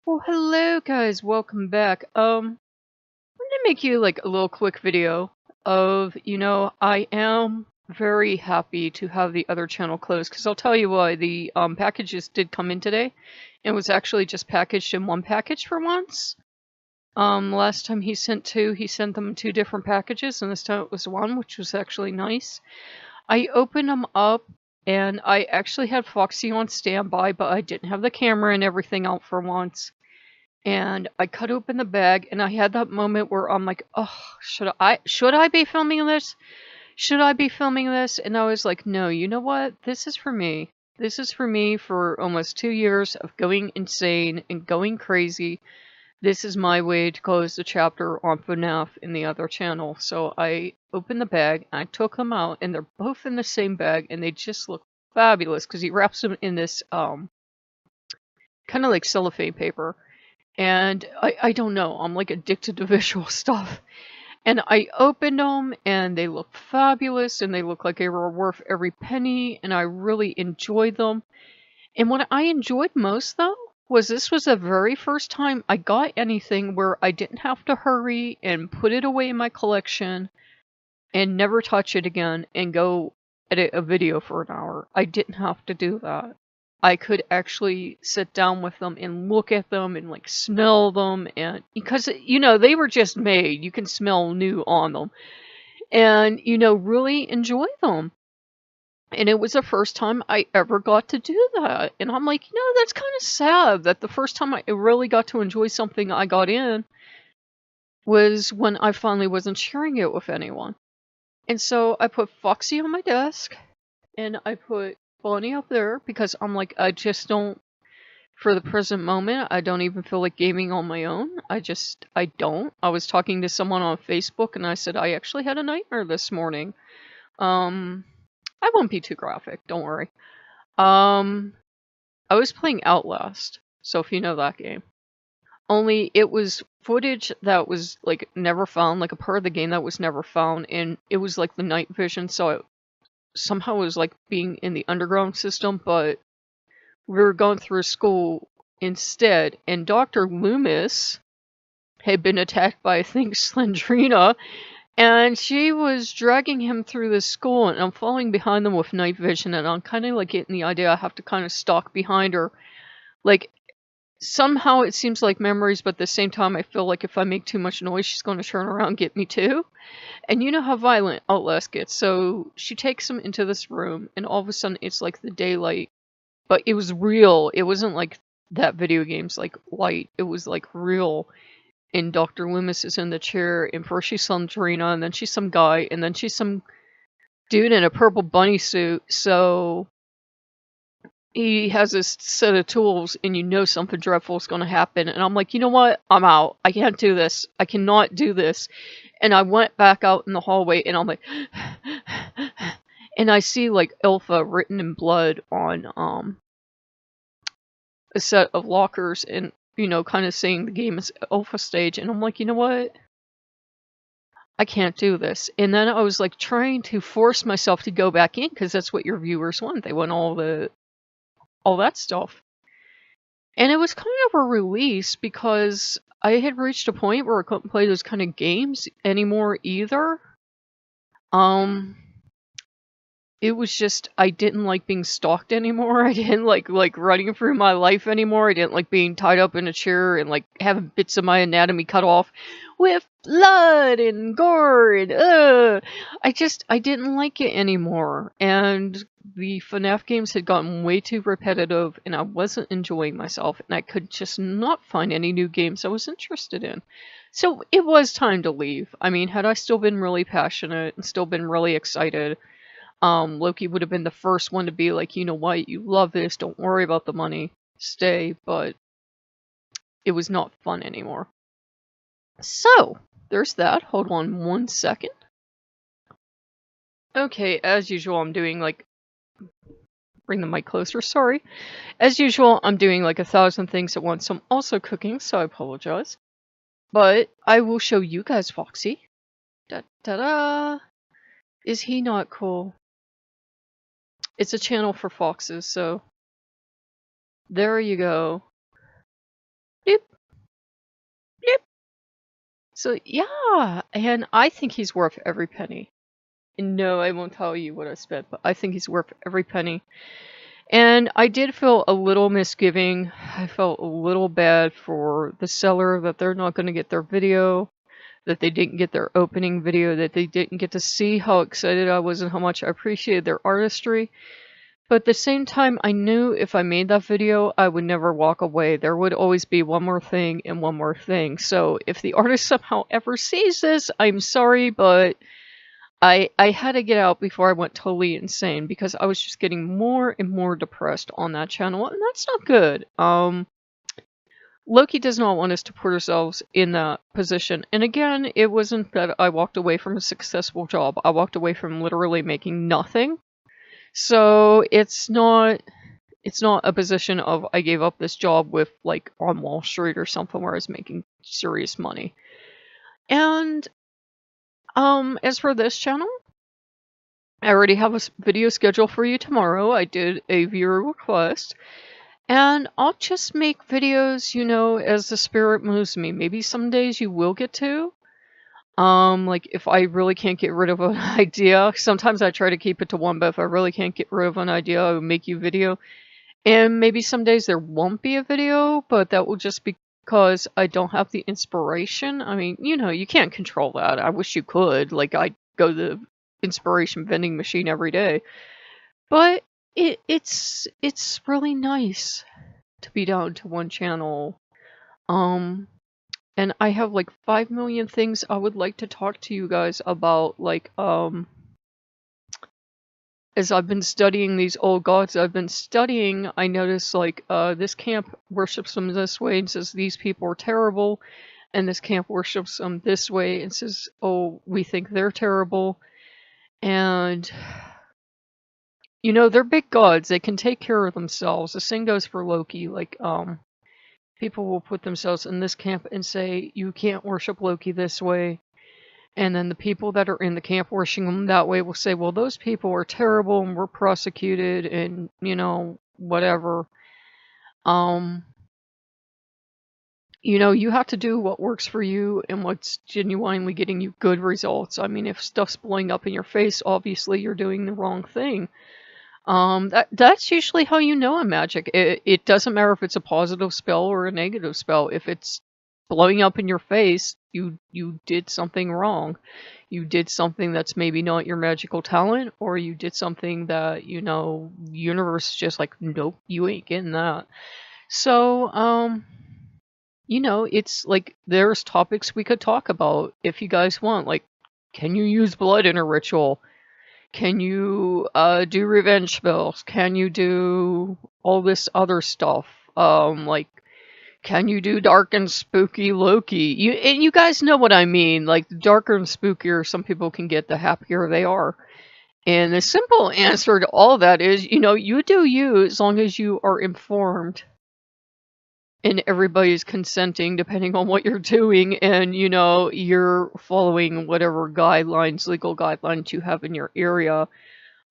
Well, hello guys, welcome back. I'm gonna make you like a little quick video of, I am very happy to have the other channel closed because I'll tell you why. The packages did come in today and was actually just packaged in one package for once. Last time he sent them two different packages, and this time it was one, which was actually nice. I opened them up and I actually had Foxy on standby, but I didn't have the camera and everything out for once. And I cut open the bag, and I had that moment where I'm like, oh, should I be filming this? Should I be filming this? And I was like, no, you know what? This is for me. This is for me for almost 2 years of going insane and going crazy. This is my way to close the chapter on FNAF in the other channel. So I opened the bag, I took them out, and they're both in the same bag, and they just look fabulous because he wraps them in this kind of like cellophane paper. And I don't know, I'm like addicted to visual stuff. And I opened them and they look fabulous and they look like they were worth every penny, and I really enjoyed them. And what I enjoyed most though was this was the very first time I got anything where I didn't have to hurry and put it away in my collection and never touch it again and go edit a video for an hour. I didn't have to do that. I could actually sit down with them and look at them and like smell them, and because they were just made, you can smell new on them, and really enjoy them. And it was the first time I ever got to do that, and I'm like, that's kind of sad that the first time I really got to enjoy something I got in was when I finally wasn't sharing it with anyone. And so I put Foxy on my desk and I put Bonnie up there because I'm like, I just don't, for the present moment, I don't even feel like gaming on my own. I don't. I was talking to someone on Facebook and I said, I actually had a nightmare this morning. I won't be too graphic, don't worry. I was playing Outlast, so if you know that game. Only it was footage that was like never found, like a part of the game that was never found, and it was like the night vision, so somehow it was like being in the underground system, but we were going through school instead, and Dr. Loomis had been attacked by, I think, Slendrina, and she was dragging him through the school, and I'm following behind them with night vision, and I'm kind of like getting the idea I have to kind of stalk behind her. Like, somehow it seems like memories, but at the same time I feel like if I make too much noise, she's going to turn around and get me too. And you know how violent Outlast gets, so she takes him into this room, and all of a sudden it's like the daylight. But it was real. It wasn't like that video game's like light. It was like real. And Dr. Loomis is in the chair, and first she's some Serena, and then she's some guy, and then she's some dude in a purple bunny suit. So he has this set of tools, and something dreadful is going to happen. And I'm like, you know what? I'm out. I can't do this. I cannot do this. And I went back out in the hallway, and I'm like, and I see like Alpha written in blood on a set of lockers, and kind of saying the game is Alpha stage. And I'm like, you know what? I can't do this. And then I was like trying to force myself to go back in because that's what your viewers want. They want all that stuff. And it was kind of a release because I had reached a point where I couldn't play those kind of games anymore either. It was just, I didn't like being stalked anymore. I didn't like running through my life anymore. I didn't like being tied up in a chair and like having bits of my anatomy cut off with blood and gore and I didn't like it anymore. And the FNAF games had gotten way too repetitive, and I wasn't enjoying myself, and I could just not find any new games I was interested in. So it was time to leave. I mean, had I still been really passionate and still been really excited, Loki would have been the first one to be like, you know what, you love this, don't worry about the money, stay, but it was not fun anymore. So, there's that. Hold on 1 second. Okay, as usual, I'm doing like, bring the mic closer, sorry. As usual, I'm doing like 1,000 things at once. I'm also cooking, so I apologize. But I will show you guys Foxy. Da-da-da! Is he not cool? It's a channel for foxes, so there you go. Doop. So yeah, and I think he's worth every penny. And no, I won't tell you what I spent, but I think he's worth every penny. And I did feel a little misgiving. I felt a little bad for the seller that they're not going to get their video, that they didn't get their opening video, that they didn't get to see how excited I was and how much I appreciated their artistry. But at the same time, I knew if I made that video, I would never walk away. There would always be one more thing and one more thing. So if the artist somehow ever sees this, I'm sorry, but I had to get out before I went totally insane because I was just getting more and more depressed on that channel, and that's not good. Loki does not want us to put ourselves in that position. And again, it wasn't that I walked away from a successful job. I walked away from literally making nothing. So it's not a position of I gave up this job with like on Wall Street or something where I was making serious money. And as for this channel, I already have a video scheduled for you tomorrow. I did a viewer request. And I'll just make videos, you know, as the spirit moves me. Maybe some days you will get to. Like if I really can't get rid of an idea, sometimes I try to keep it to one, but if I really can't get rid of an idea, I will make you a video. And maybe some days there won't be a video, but that will just be because I don't have the inspiration. I mean, you know, you can't control that. I wish you could. Like, I go to the inspiration vending machine every day. But it's really nice to be down to one channel. And I have like 5 million things I would like to talk to you guys about, like, as I've been studying these old gods I've been studying, I notice like this camp worships them this way and says these people are terrible, and this camp worships them this way and says, oh, we think they're terrible. And you know, they're big gods, they can take care of themselves. The same goes for Loki. Like people will put themselves in this camp and say you can't worship Loki this way. And then the people that are in the camp worshiping them that way will say, well, those people are terrible and we're prosecuted and, you know, whatever. You know, you have to do what works for you and what's genuinely getting you good results. I mean, if stuff's blowing up in your face, obviously you're doing the wrong thing. That's usually how you know in magic. It doesn't matter if it's a positive spell or a negative spell. If it's blowing up in your face, you did something wrong. You did something that's maybe not your magical talent, or you did something that, you know, the universe is just like, nope, you ain't getting that. So, you know, it's like there's topics we could talk about if you guys want. Like, can you use blood in a ritual? Can you do revenge spells? Can you do all this other stuff? Like, can you do dark and spooky Loki? And you guys know what I mean. Like, the darker and spookier some people can get, the happier they are. And the simple answer to all that is, you know, you do you as long as you are informed and everybody's consenting depending on what you're doing, and, you know, you're following whatever guidelines, legal guidelines you have in your area.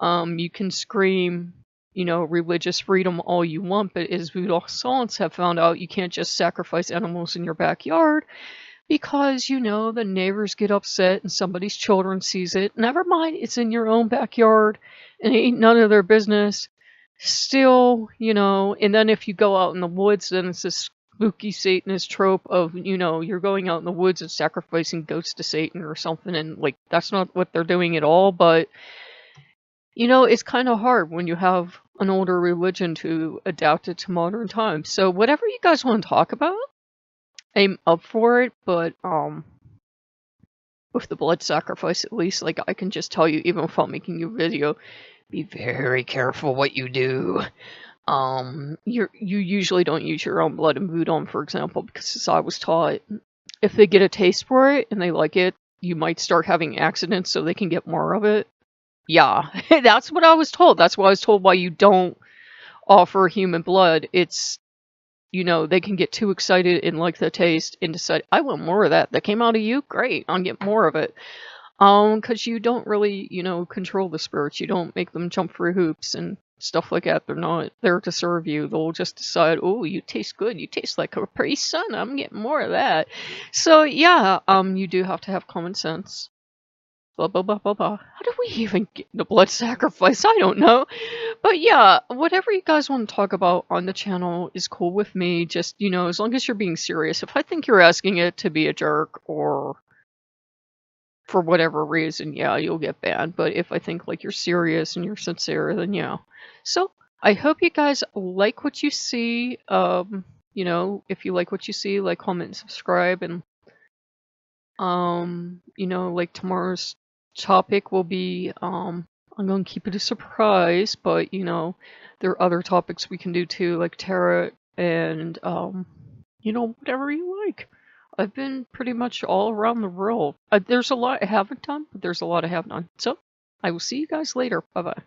You can scream, you know, religious freedom all you want, but as voodoo salons have found out, you can't just sacrifice animals in your backyard because, you know, the neighbors get upset and somebody's children sees it. Never mind, it's in your own backyard and it ain't none of their business. Still, you know, and then if you go out in the woods, then it's this spooky Satanist trope of, you know, you're going out in the woods and sacrificing goats to Satan or something, and like that's not what they're doing at all. But you know, it's kind of hard when you have an older religion to adapt it to modern times. So whatever you guys want to talk about, I'm up for it. But with the blood sacrifice, at least, like, I can just tell you, even without making you a video, be very careful what you do. You usually don't use your own blood in voodoo, for example, because as I was taught, if they get a taste for it and they like it, you might start having accidents so they can get more of it. Yeah, that's what I was told. That's what I was told why you don't offer human blood. It's, you know, they can get too excited and like the taste and decide, I want more of that. That came out of you? Great, I'll get more of it. Because you don't really, you know, control the spirits. You don't make them jump through hoops and stuff like that. They're not there to serve you. They'll just decide, oh, you taste good. You taste like a Capri Sun. I'm getting more of that. So yeah, you do have to have common sense. Blah blah blah blah blah. How do we even get into blood sacrifice? I don't know. But yeah, whatever you guys want to talk about on the channel is cool with me. Just, you know, as long as you're being serious. If I think you're asking it to be a jerk or for whatever reason, yeah, you'll get banned. But if I think like you're serious and you're sincere, then yeah. So I hope you guys like what you see. You know, if you like what you see, like, comment, and subscribe. And you know, like, tomorrow's topic will be I'm gonna keep it a surprise, but you know, there are other topics we can do too, like tarot and you know, whatever you like. I've been pretty much all around the world. There's a lot I haven't done, but there's a lot I have done. So I will see you guys later. Bye bye.